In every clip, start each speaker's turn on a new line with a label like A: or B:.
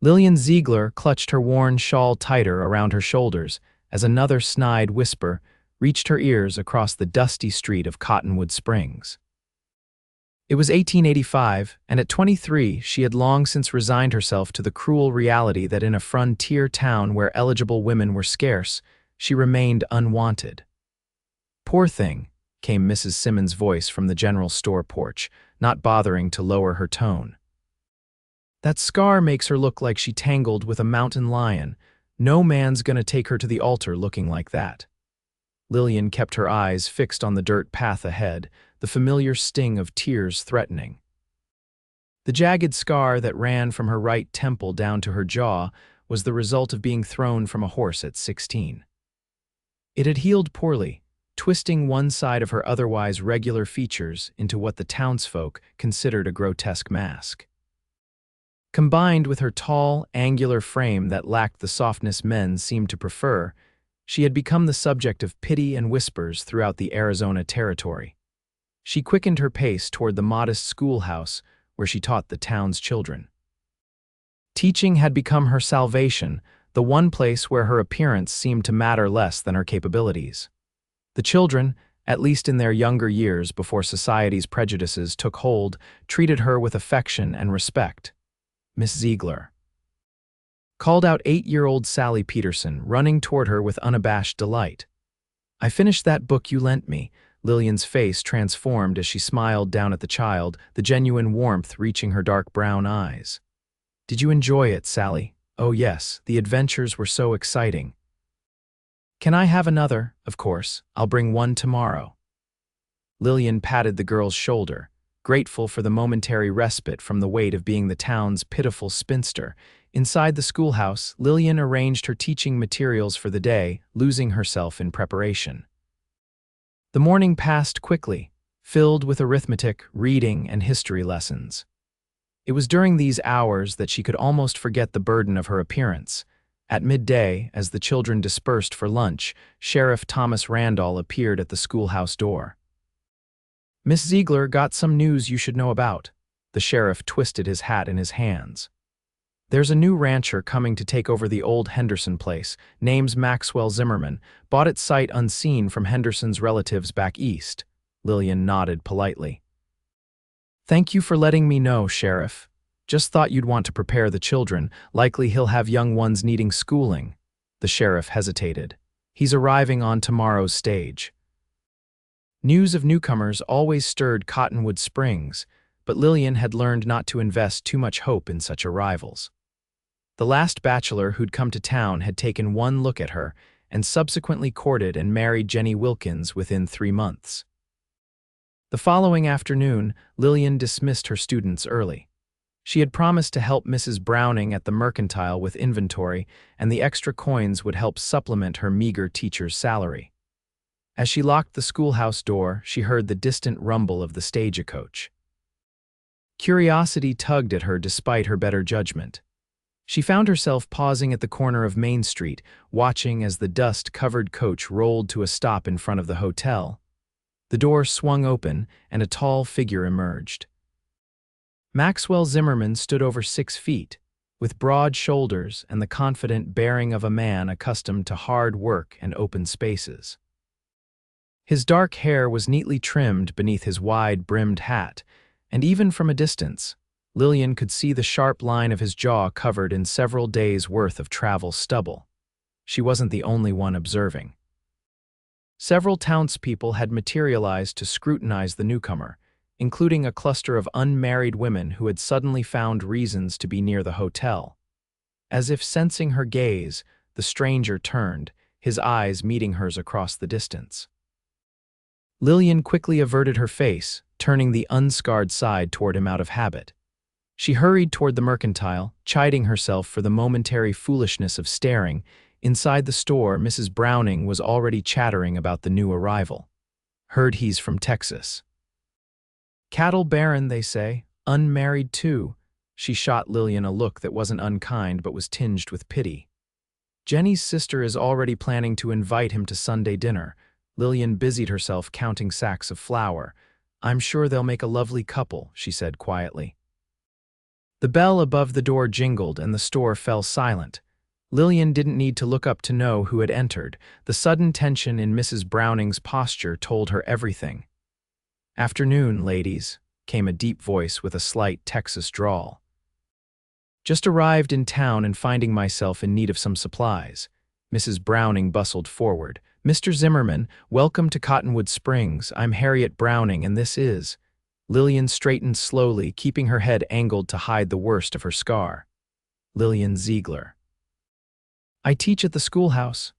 A: Lillian Ziegler clutched her worn shawl tighter around her shoulders as another snide whisper reached her ears across the dusty street of Cottonwood Springs. It was 1885, and at 23 she had long since resigned herself to the cruel reality that in a frontier town where eligible women were scarce, she remained unwanted. "Poor thing," came Mrs. Simmons' voice from the general store porch, not bothering to lower her tone. "That scar makes her look like she tangled with a mountain lion. No man's gonna take her to the altar looking like that." Lillian kept her eyes fixed on the dirt path ahead, the familiar sting of tears threatening. The jagged scar that ran from her right temple down to her jaw was the result of being thrown from a horse at 16. It had healed poorly, twisting one side of her otherwise regular features into what the townsfolk considered a grotesque mask. Combined with her tall, angular frame that lacked the softness men seemed to prefer, she had become the subject of pity and whispers throughout the Arizona territory. She quickened her pace toward the modest schoolhouse where she taught the town's children. Teaching had become her salvation, the one place where her appearance seemed to matter less than her capabilities. The children, at least in their younger years before society's prejudices took hold, treated her with affection and respect. Miss Ziegler called out 8-year-old Sally Peterson, running toward her with unabashed delight. "I finished that book you lent me." Lillian's face transformed as she smiled down at the child, the genuine warmth reaching her dark brown eyes. "Did you enjoy it, Sally?" "Oh yes, the adventures were so exciting." "Can I have another?" "Of course, I'll bring one tomorrow." Lillian patted the girl's shoulder, grateful for the momentary respite from the weight of being the town's pitiful spinster. Inside the schoolhouse, Lillian arranged her teaching materials for the day, losing herself in preparation. The morning passed quickly, filled with arithmetic, reading, and history lessons. It was during these hours that she could almost forget the burden of her appearance. At midday, as the children dispersed for lunch, Sheriff Thomas Randall appeared at the schoolhouse door. "Miss Ziegler got some news you should know about." The sheriff twisted his hat in his hands. "There's a new rancher coming to take over the old Henderson place. Name's Maxwell Zimmerman. Bought it sight unseen from Henderson's relatives back east." Lillian nodded politely. "Thank you for letting me know, Sheriff. Just thought you'd want to prepare the children. Likely he'll have young ones needing schooling." The sheriff hesitated. "He's arriving on tomorrow's stage." News of newcomers always stirred Cottonwood Springs, but Lillian had learned not to invest too much hope in such arrivals. The last bachelor who'd come to town had taken one look at her and subsequently courted and married Jenny Wilkins within 3 months. The following afternoon, Lillian dismissed her students early. She had promised to help Mrs. Browning at the mercantile with inventory, and the extra coins would help supplement her meager teacher's salary. As she locked the schoolhouse door, she heard the distant rumble of the stagecoach. Curiosity tugged at her despite her better judgment. She found herself pausing at the corner of Main Street, watching as the dust-covered coach rolled to a stop in front of the hotel. The door swung open, and a tall figure emerged. Maxwell Zimmerman stood over 6 feet, with broad shoulders and the confident bearing of a man accustomed to hard work and open spaces. His dark hair was neatly trimmed beneath his wide-brimmed hat, and even from a distance, Lillian could see the sharp line of his jaw covered in several days' worth of travel stubble. She wasn't the only one observing. Several townspeople had materialized to scrutinize the newcomer, including a cluster of unmarried women who had suddenly found reasons to be near the hotel. As if sensing her gaze, the stranger turned, his eyes meeting hers across the distance. Lillian quickly averted her face, turning the unscarred side toward him out of habit. She hurried toward the mercantile, chiding herself for the momentary foolishness of staring. Inside the store, Mrs. Browning was already chattering about the new arrival. "Heard he's from Texas. Cattle baron, they say. Unmarried, too." She shot Lillian a look that wasn't unkind but was tinged with pity. "Jenny's sister is already planning to invite him to Sunday dinner." Lillian busied herself counting sacks of flour. "I'm sure they'll make a lovely couple," she said quietly. The bell above the door jingled and the store fell silent. Lillian didn't need to look up to know who had entered. The sudden tension in Mrs. Browning's posture told her everything. "Afternoon, ladies," came a deep voice with a slight Texas drawl. "Just arrived in town and finding myself in need of some supplies." Mrs. Browning bustled forward. "Mr. Zimmerman, welcome to Cottonwood Springs. I'm Harriet Browning, and this is—" Lillian straightened slowly, keeping her head angled to hide the worst of her scar. "Lillian Ziegler. I teach at the schoolhouse."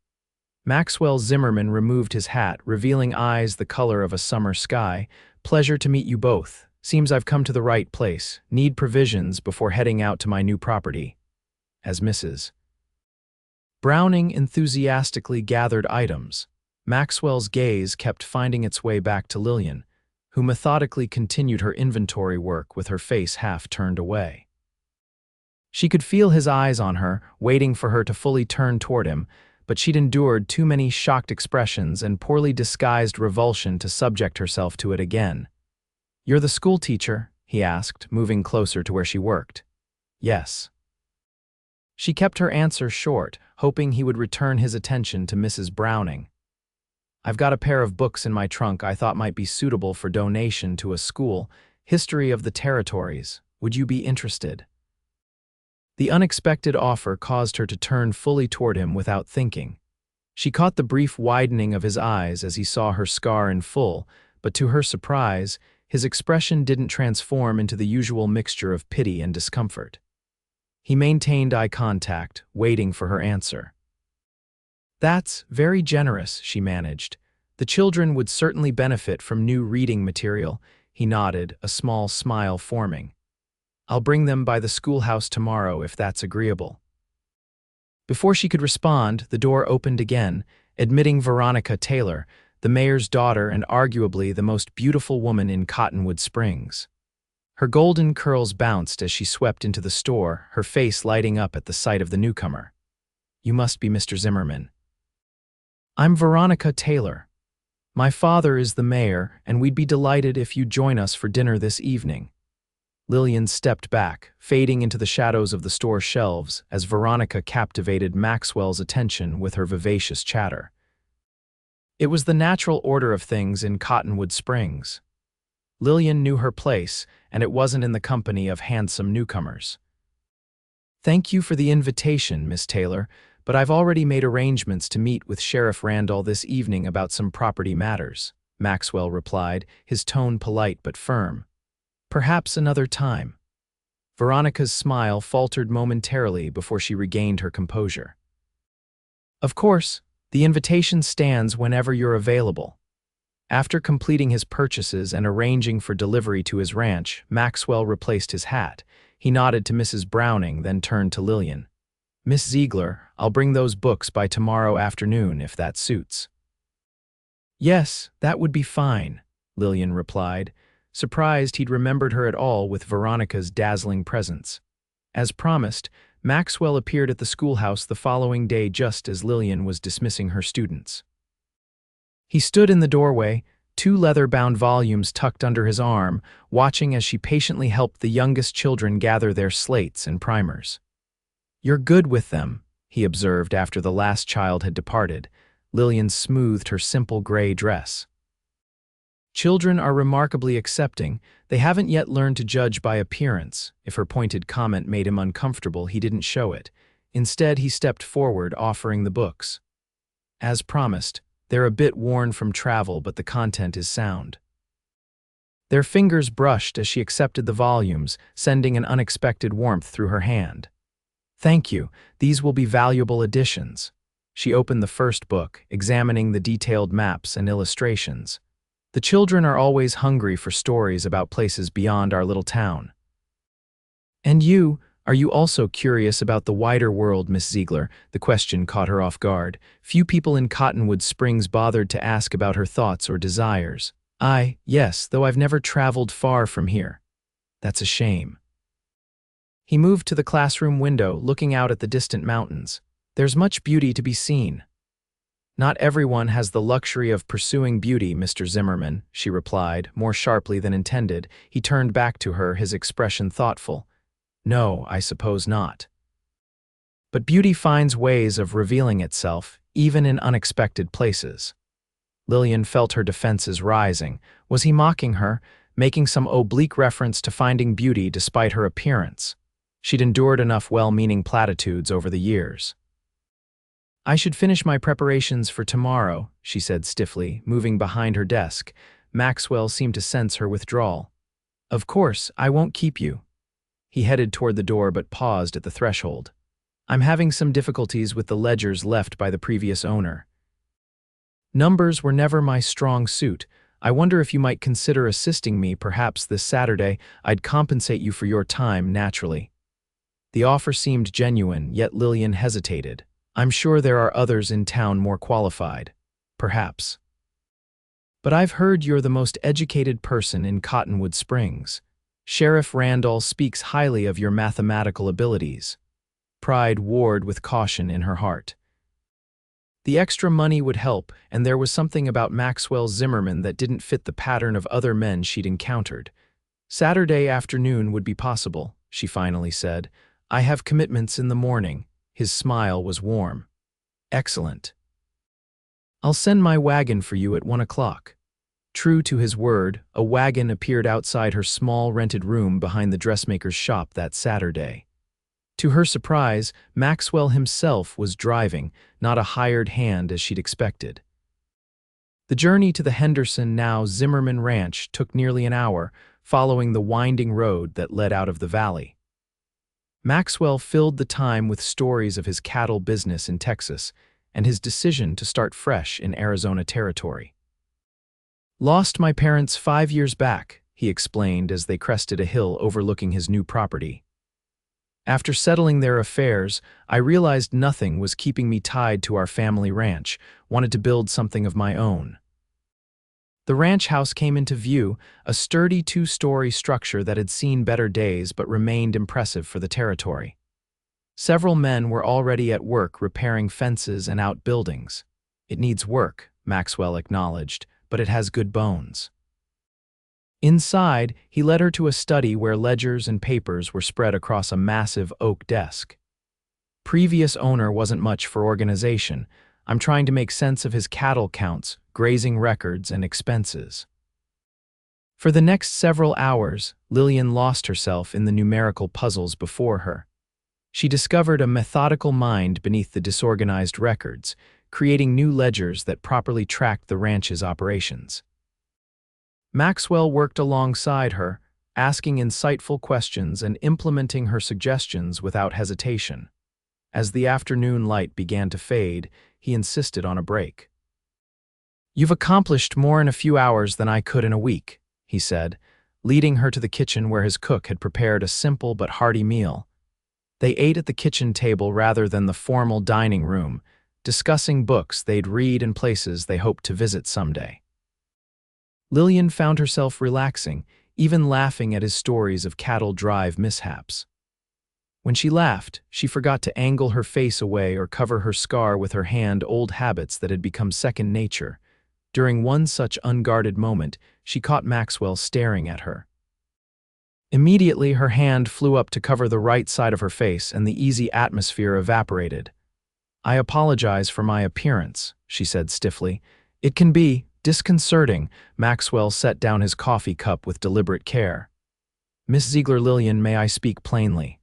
A: Maxwell Zimmerman removed his hat, revealing eyes the color of a summer sky. "Pleasure to meet you both. Seems I've come to the right place. Need provisions before heading out to my new property." As Mrs. Browning enthusiastically gathered items, Maxwell's gaze kept finding its way back to Lillian, who methodically continued her inventory work with her face half turned away. She could feel his eyes on her, waiting for her to fully turn toward him, but she'd endured too many shocked expressions and poorly disguised revulsion to subject herself to it again. "You're the schoolteacher?" he asked, moving closer to where she worked. "Yes." She kept her answer short, hoping he would return his attention to Mrs. Browning. "I've got a pair of books in my trunk I thought might be suitable for donation to a school, History of the Territories. Would you be interested?" The unexpected offer caused her to turn fully toward him without thinking. She caught the brief widening of his eyes as he saw her scar in full, but to her surprise, his expression didn't transform into the usual mixture of pity and discomfort. He maintained eye contact, waiting for her answer. "That's very generous," she managed. "The children would certainly benefit from new reading material." He nodded, a small smile forming. "I'll bring them by the schoolhouse tomorrow if that's agreeable." Before she could respond, the door opened again, admitting Veronica Taylor, the mayor's daughter and arguably the most beautiful woman in Cottonwood Springs. Her golden curls bounced as she swept into the store, her face lighting up at the sight of the newcomer. "You must be Mr. Zimmerman." "I'm Veronica Taylor. My father is the mayor, and we'd be delighted if you'd join us for dinner this evening." Lillian stepped back, fading into the shadows of the store shelves as Veronica captivated Maxwell's attention with her vivacious chatter. It was the natural order of things in Cottonwood Springs. Lillian knew her place, and it wasn't in the company of handsome newcomers. "Thank you for the invitation, Miss Taylor, but I've already made arrangements to meet with Sheriff Randall this evening about some property matters," Maxwell replied, his tone polite but firm. "Perhaps another time." Veronica's smile faltered momentarily before she regained her composure. "Of course, the invitation stands whenever you're available." After completing his purchases and arranging for delivery to his ranch, Maxwell replaced his hat. He nodded to Mrs. Browning, then turned to Lillian. "Miss Ziegler, I'll bring those books by tomorrow afternoon if that suits." "Yes, that would be fine," Lillian replied, surprised he'd remembered her at all with Veronica's dazzling presence. As promised, Maxwell appeared at the schoolhouse the following day just as Lillian was dismissing her students. He stood in the doorway, 2 leather-bound volumes tucked under his arm, watching as she patiently helped the youngest children gather their slates and primers. "You're good with them," he observed after the last child had departed. Lillian smoothed her simple gray dress. "Children are remarkably accepting. They haven't yet learned to judge by appearance." If her pointed comment made him uncomfortable, he didn't show it. Instead, he stepped forward, offering the books. "As promised, they're a bit worn from travel, but the content is sound." Their fingers brushed as she accepted the volumes, sending an unexpected warmth through her hand. "Thank you. These will be valuable additions." She opened the first book, examining the detailed maps and illustrations. "The children are always hungry for stories about places beyond our little town." "And you, are you also curious about the wider world, Miss Ziegler?" The question caught her off guard. Few people in Cottonwood Springs bothered to ask about her thoughts or desires. Yes, though I've never traveled far from here." "That's a shame." He moved to the classroom window, looking out at the distant mountains. "There's much beauty to be seen." "Not everyone has the luxury of pursuing beauty, Mr. Zimmerman," she replied, more sharply than intended. He turned back to her, his expression thoughtful. No, I suppose not. But beauty finds ways of revealing itself, even in unexpected places. Lillian felt her defenses rising. Was he mocking her, making some oblique reference to finding beauty despite her appearance? She'd endured enough well-meaning platitudes over the years. I should finish my preparations for tomorrow, she said stiffly, moving behind her desk. Maxwell seemed to sense her withdrawal. Of course, I won't keep you. He headed toward the door but paused at the threshold. I'm having some difficulties with the ledgers left by the previous owner. Numbers were never my strong suit. I wonder if you might consider assisting me perhaps this Saturday. I'd compensate you for your time, naturally. The offer seemed genuine, yet Lillian hesitated. I'm sure there are others in town more qualified. Perhaps. But I've heard you're the most educated person in Cottonwood Springs. Sheriff Randall speaks highly of your mathematical abilities. Pride warred with caution in her heart. The extra money would help, and there was something about Maxwell Zimmerman that didn't fit the pattern of other men she'd encountered. Saturday afternoon would be possible, she finally said. I have commitments in the morning. His smile was warm. Excellent. I'll send my wagon for you at 1 o'clock. True to his word, a wagon appeared outside her small rented room behind the dressmaker's shop that Saturday. To her surprise, Maxwell himself was driving, not a hired hand as she'd expected. The journey to the Henderson, now Zimmerman Ranch, took nearly an hour, following the winding road that led out of the valley. Maxwell filled the time with stories of his cattle business in Texas and his decision to start fresh in Arizona territory. Lost my parents 5 years back, he explained as they crested a hill overlooking his new property. After settling their affairs, I realized nothing was keeping me tied to our family ranch, wanted to build something of my own. The ranch house came into view, a sturdy 2-story structure that had seen better days but remained impressive for the territory. Several men were already at work repairing fences and outbuildings. It needs work, Maxwell acknowledged, but it has good bones. Inside, he led her to a study where ledgers and papers were spread across a massive oak desk. Previous owner wasn't much for organization. I'm trying to make sense of his cattle counts, grazing records, and expenses. For the next several hours, Lillian lost herself in the numerical puzzles before her. She discovered a methodical mind beneath the disorganized records, creating new ledgers that properly tracked the ranch's operations. Maxwell worked alongside her, asking insightful questions and implementing her suggestions without hesitation. As the afternoon light began to fade, he insisted on a break. You've accomplished more in a few hours than I could in a week, he said, leading her to the kitchen where his cook had prepared a simple but hearty meal. They ate at the kitchen table rather than the formal dining room, discussing books they'd read and places they hoped to visit someday. Lillian found herself relaxing, even laughing at his stories of cattle drive mishaps. When she laughed, she forgot to angle her face away or cover her scar with her hand, old habits that had become second nature. During one such unguarded moment, she caught Maxwell staring at her. Immediately, her hand flew up to cover the right side of her face and the easy atmosphere evaporated. I apologize for my appearance, she said stiffly. It can be disconcerting. Maxwell set down his coffee cup with deliberate care. Miss Ziegler, Lillian, may I speak plainly?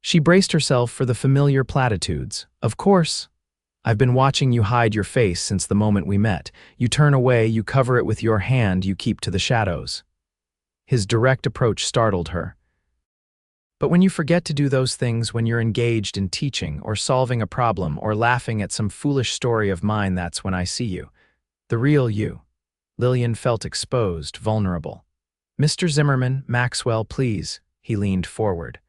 A: She braced herself for the familiar platitudes. Of course. I've been watching you hide your face since the moment we met. You turn away, you cover it with your hand, you keep to the shadows. His direct approach startled her. But when you forget to do those things when you're engaged in teaching or solving a problem or laughing at some foolish story of mine, that's when I see you. The real you. Lillian felt exposed, vulnerable. Mr. Zimmerman, Maxwell, please. He leaned forward.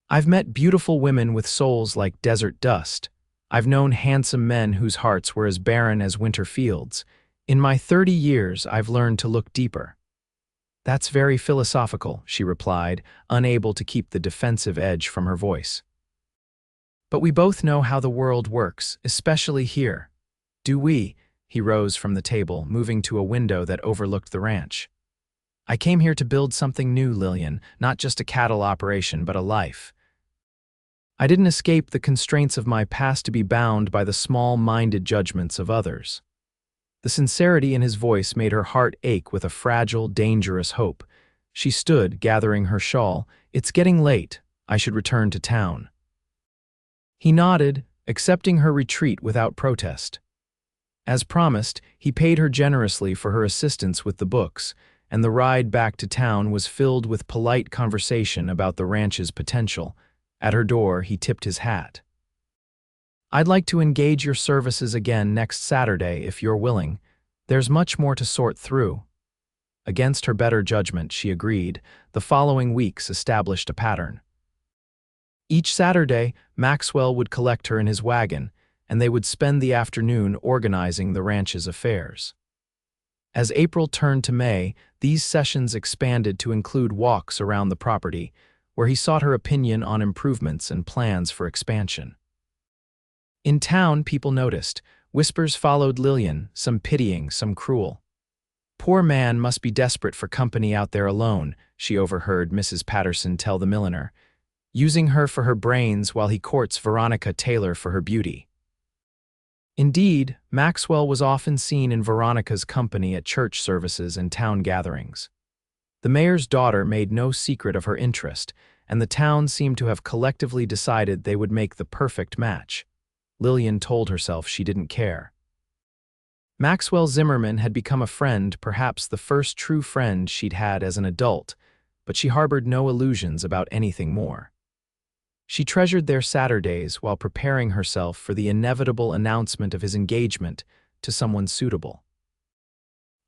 A: I've met beautiful women with souls like desert dust. I've known handsome men whose hearts were as barren as winter fields. In my 30 years, I've learned to look deeper. That's very philosophical, she replied, unable to keep the defensive edge from her voice. But we both know how the world works, especially here. Do we? He rose from the table, moving to a window that overlooked the ranch. I came here to build something new, Lillian, not just a cattle operation, but a life. I didn't escape the constraints of my past to be bound by the small-minded judgments of others. The sincerity in his voice made her heart ache with a fragile, dangerous hope. She stood, gathering her shawl. It's getting late. I should return to town. He nodded, accepting her retreat without protest. As promised, he paid her generously for her assistance with the books, and the ride back to town was filled with polite conversation about the ranch's potential. At her door, he tipped his hat. I'd like to engage your services again next Saturday if you're willing. There's much more to sort through. Against her better judgment, she agreed. The following weeks established a pattern. Each Saturday, Maxwell would collect her in his wagon, and they would spend the afternoon organizing the ranch's affairs. As April turned to May, these sessions expanded to include walks around the property, where he sought her opinion on improvements and plans for expansion. In town, people noticed. Whispers followed Lillian, some pitying, some cruel. Poor man must be desperate for company out there alone, she overheard Mrs. Patterson tell the milliner, using her for her brains while he courts Veronica Taylor for her beauty. Indeed, Maxwell was often seen in Veronica's company at church services and town gatherings. The mayor's daughter made no secret of her interest, and the town seemed to have collectively decided they would make the perfect match. Lillian told herself she didn't care. Maxwell Zimmerman had become a friend, perhaps the first true friend she'd had as an adult, but she harbored no illusions about anything more. She treasured their Saturdays while preparing herself for the inevitable announcement of his engagement to someone suitable.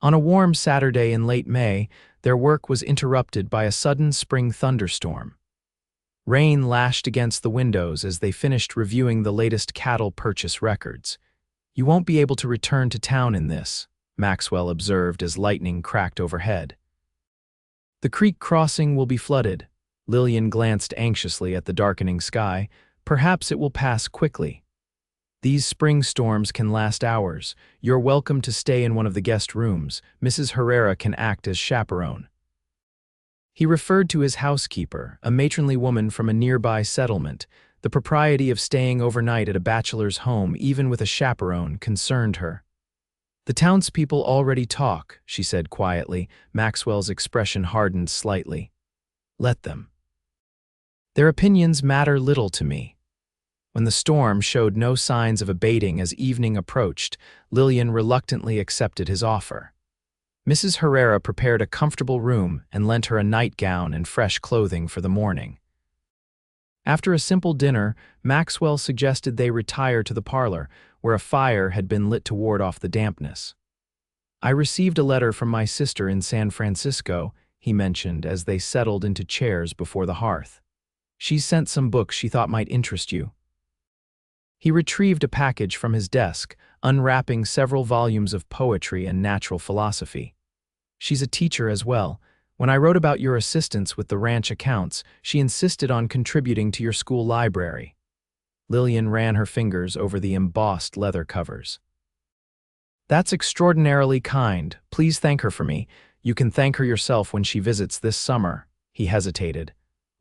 A: On a warm Saturday in late May, their work was interrupted by a sudden spring thunderstorm. Rain lashed against the windows as they finished reviewing the latest cattle purchase records. You won't be able to return to town in this, Maxwell observed as lightning cracked overhead. The creek crossing will be flooded. Lillian glanced anxiously at the darkening sky. Perhaps it will pass quickly. These spring storms can last hours. You're welcome to stay in one of the guest rooms. Mrs. Herrera can act as chaperone. He referred to his housekeeper, a matronly woman from a nearby settlement. The propriety of staying overnight at a bachelor's home, even with a chaperone, concerned her. The townspeople already talk, she said quietly. Maxwell's expression hardened slightly. Let them. Their opinions matter little to me. When the storm showed no signs of abating as evening approached, Lillian reluctantly accepted his offer. Mrs. Herrera prepared a comfortable room and lent her a nightgown and fresh clothing for the morning. After a simple dinner, Maxwell suggested they retire to the parlor, where a fire had been lit to ward off the dampness. I received a letter from my sister in San Francisco, he mentioned as they settled into chairs before the hearth. She sent some books she thought might interest you. He retrieved a package from his desk, unwrapping several volumes of poetry and natural philosophy. She's a teacher as well. When I wrote about your assistance with the ranch accounts, she insisted on contributing to your school library. Lillian ran her fingers over the embossed leather covers. That's extraordinarily kind. Please thank her for me. You can thank her yourself when she visits this summer. He hesitated.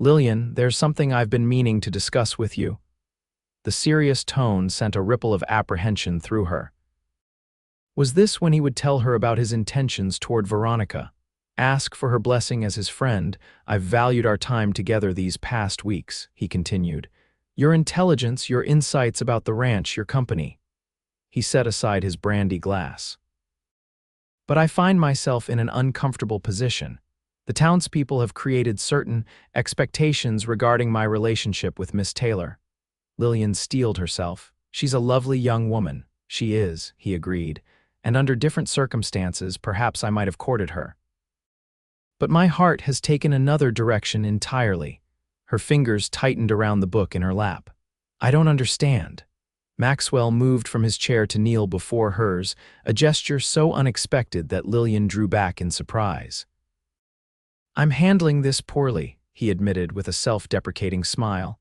A: Lillian, there's something I've been meaning to discuss with you. The serious tone sent a ripple of apprehension through her. Was this when he would tell her about his intentions toward Veronica? Ask for her blessing as his friend. I've valued our time together these past weeks, he continued. Your intelligence, your insights about the ranch, your company. He set aside his brandy glass. But I find myself in an uncomfortable position. The townspeople have created certain expectations regarding my relationship with Miss Taylor. Lillian steeled herself. She's a lovely young woman. She is, he agreed, and under different circumstances, perhaps I might have courted her. But my heart has taken another direction entirely. Her fingers tightened around the book in her lap. I don't understand. Maxwell moved from his chair to kneel before hers, a gesture so unexpected that Lillian drew back in surprise. I'm handling this poorly, he admitted with a self-deprecating smile.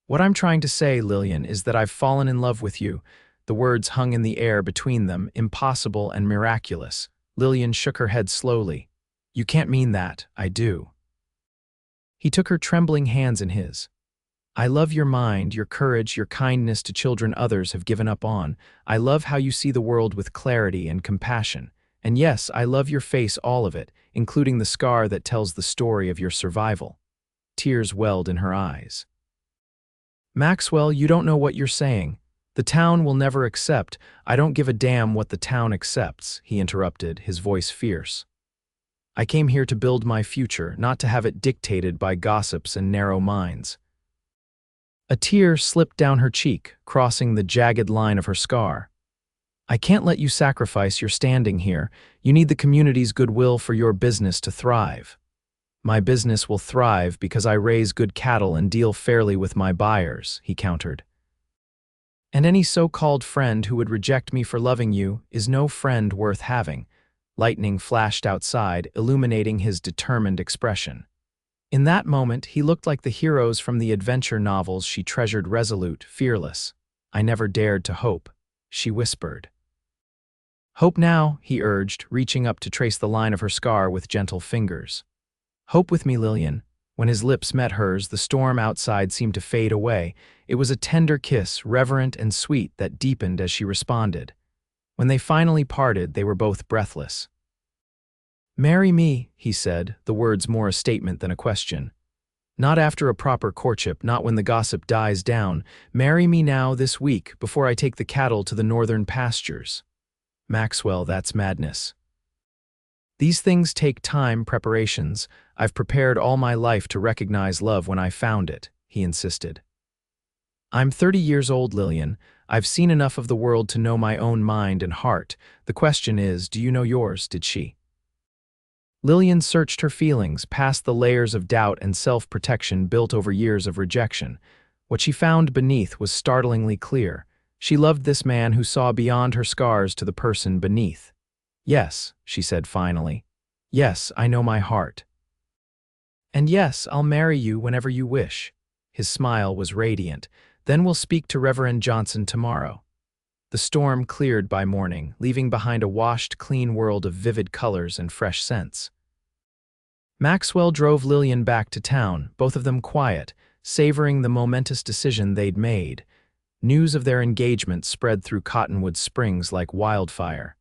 A: What I'm trying to say, Lillian, is that I've fallen in love with you. The words hung in the air between them, impossible and miraculous. Lillian shook her head slowly. You can't mean that, I do. He took her trembling hands in his. I love your mind, your courage, your kindness to children others have given up on. I love how you see the world with clarity and compassion. And yes, I love your face, all of it, including the scar that tells the story of your survival. Tears welled in her eyes. Maxwell, you don't know what you're saying. The town will never accept. I don't give a damn what the town accepts, he interrupted, his voice fierce. I came here to build my future, not to have it dictated by gossips and narrow minds. A tear slipped down her cheek, crossing the jagged line of her scar. I can't let you sacrifice your standing here. You need the community's goodwill for your business to thrive. My business will thrive because I raise good cattle and deal fairly with my buyers, he countered. And any so-called friend who would reject me for loving you is no friend worth having. Lightning flashed outside, illuminating his determined expression. In that moment, he looked like the heroes from the adventure novels she treasured, resolute, fearless. I never dared to hope, she whispered. Hope now, he urged, reaching up to trace the line of her scar with gentle fingers. Hope with me, Lillian. When his lips met hers, the storm outside seemed to fade away. It was a tender kiss, reverent and sweet, that deepened as she responded. When they finally parted, they were both breathless. Marry me, he said, the words more a statement than a question. Not after a proper courtship, not when the gossip dies down. Marry me now, this week, before I take the cattle to the northern pastures. Maxwell, that's madness. These things take time, preparations. I've prepared all my life to recognize love when I found it, he insisted. I'm 30 years old, Lillian. I've seen enough of the world to know my own mind and heart. The question is, do you know yours, did she? Lillian searched her feelings, past the layers of doubt and self-protection built over years of rejection. What she found beneath was startlingly clear. She loved this man who saw beyond her scars to the person beneath. Yes, she said finally. Yes, I know my heart. And yes, I'll marry you whenever you wish. His smile was radiant. Then we'll speak to Reverend Johnson tomorrow. The storm cleared by morning, leaving behind a washed, clean world of vivid colors and fresh scents. Maxwell drove Lillian back to town, both of them quiet, savoring the momentous decision they'd made. News of their engagement spread through Cottonwood Springs like wildfire.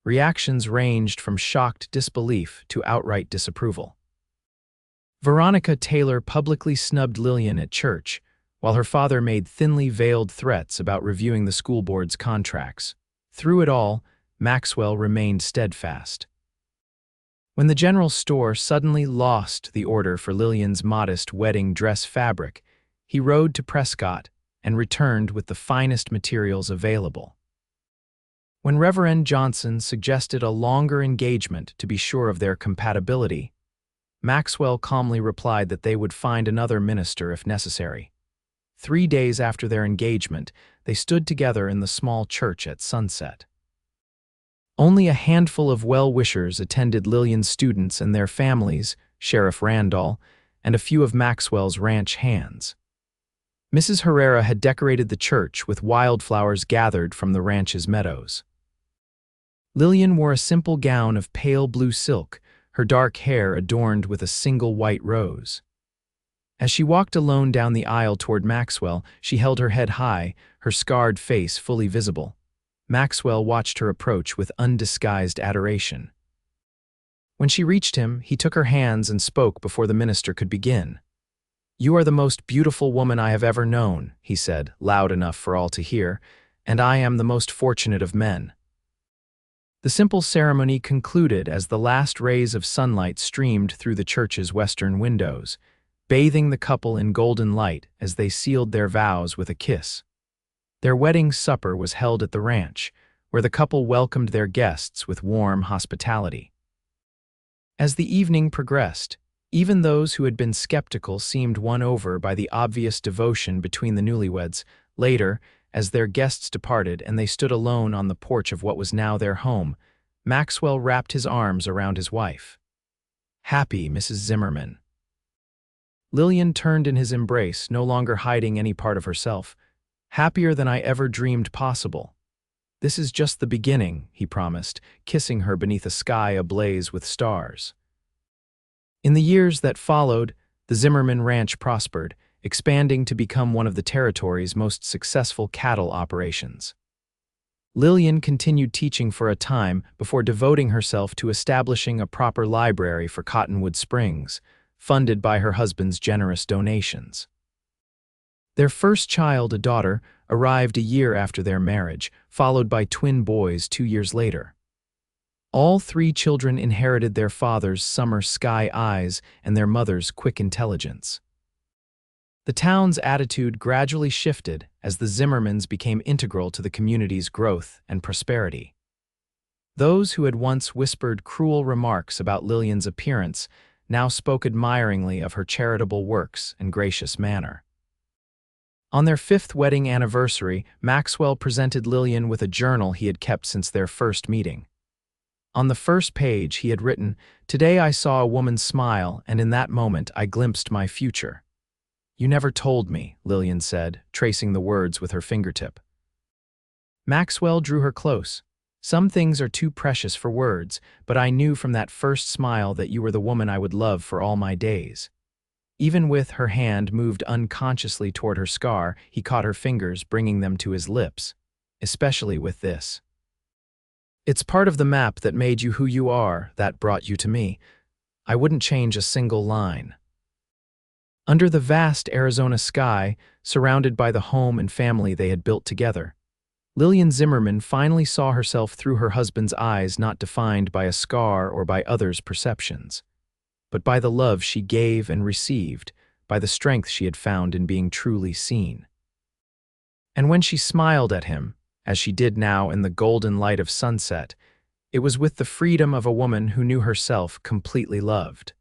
A: Reactions ranged from shocked disbelief to outright disapproval. Veronica Taylor publicly snubbed Lillian at church, while her father made thinly veiled threats about reviewing the school board's contracts. Through it all, Maxwell remained steadfast. When the general store suddenly lost the order for Lillian's modest wedding dress fabric, he rode to Prescott and returned with the finest materials available. When Reverend Johnson suggested a longer engagement to be sure of their compatibility, Maxwell calmly replied that they would find another minister if necessary. 3 days after their engagement, they stood together in the small church at sunset. Only a handful of well-wishers attended Lillian's students and their families, Sheriff Randall, and a few of Maxwell's ranch hands. Mrs. Herrera had decorated the church with wildflowers gathered from the ranch's meadows. Lillian wore a simple gown of pale blue silk, her dark hair adorned with a single white rose. As she walked alone down the aisle toward Maxwell, she held her head high, her scarred face fully visible. Maxwell watched her approach with undisguised adoration. When she reached him, he took her hands and spoke before the minister could begin. "You are the most beautiful woman I have ever known," he said, loud enough for all to hear, "and I am the most fortunate of men." The simple ceremony concluded as the last rays of sunlight streamed through the church's western windows, bathing the couple in golden light as they sealed their vows with a kiss. Their wedding supper was held at the ranch, where the couple welcomed their guests with warm hospitality. As the evening progressed, even those who had been skeptical seemed won over by the obvious devotion between the newlyweds. Later, as their guests departed and they stood alone on the porch of what was now their home, Maxwell wrapped his arms around his wife. "Happy, Mrs. Zimmerman." Lillian turned in his embrace, no longer hiding any part of herself. "Happier than I ever dreamed possible." "This is just the beginning," he promised, kissing her beneath a sky ablaze with stars. In the years that followed, the Zimmerman Ranch prospered, expanding to become one of the territory's most successful cattle operations. Lillian continued teaching for a time before devoting herself to establishing a proper library for Cottonwood Springs, funded by her husband's generous donations. Their first child, a daughter, arrived a year after their marriage, followed by twin boys 2 years later. All 3 children inherited their father's summer sky eyes and their mother's quick intelligence. The town's attitude gradually shifted as the Zimmermans became integral to the community's growth and prosperity. Those who had once whispered cruel remarks about Lillian's appearance now spoke admiringly of her charitable works and gracious manner. On their 5th wedding anniversary, Maxwell presented Lillian with a journal he had kept since their first meeting. On the first page, he had written, "Today I saw a woman smile, and in that moment I glimpsed my future." "You never told me," Lillian said, tracing the words with her fingertip. Maxwell drew her close. "Some things are too precious for words, but I knew from that first smile that you were the woman I would love for all my days." Even with her hand moved unconsciously toward her scar, he caught her fingers, bringing them to his lips. "Especially with this. It's part of the map that made you who you are, that brought you to me. I wouldn't change a single line." Under the vast Arizona sky, surrounded by the home and family they had built together, Lillian Zimmerman finally saw herself through her husband's eyes, not defined by a scar or by others' perceptions, but by the love she gave and received, by the strength she had found in being truly seen. And when she smiled at him, as she did now in the golden light of sunset, it was with the freedom of a woman who knew herself completely loved.